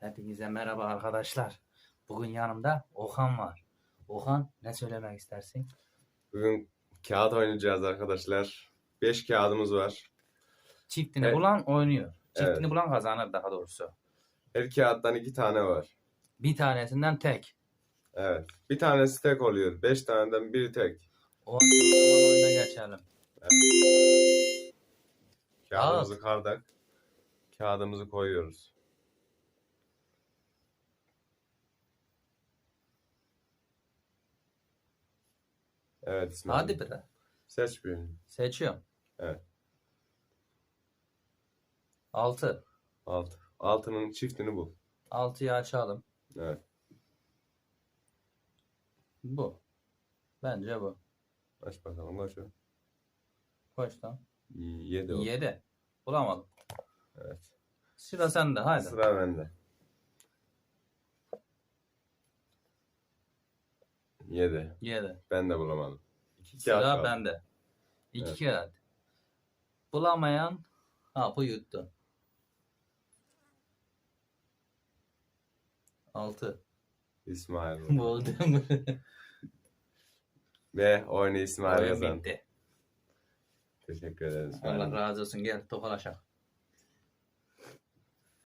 Hepinize merhaba arkadaşlar. Bugün yanımda Okan var. Okan, ne söylemek istersin? Bugün kağıt oynayacağız arkadaşlar. 5 kağıdımız var. Çiftini Evet. bulan oynuyor. Çiftini Evet. bulan kazanır daha doğrusu. Her kağıttan 2 tane var. Bir tanesinden tek. Evet. Bir tanesi tek oluyor. 5 taneden biri tek. O zaman oyuna geçelim. Kağıdımızı kardık. Kağıdımızı koyuyoruz. Evet İsmail. Hadi bre. Seç birini. Seçiyorum. Evet. 6. 6. Altının çiftini bul. 6'yı açalım. Evet. Bu. Bence bu. Aç bakalım. Kaç o? Kaç lan? 7 oldu. 7. Bulamadım. Evet. Sıra sende. Haydi. Sıra bende. 7. 7. Ben de bulamadım. 2 kağıt Sıra kaldı. bende. 2 Evet. kağıt. Bulamayan hapı yuttu. 6. İsmail. Buldum. Ve oyunu İsmail Oyun kazandı. bitti. Teşekkür ederiz. İsmail. Allah razı olsun. Gel tokalaşak.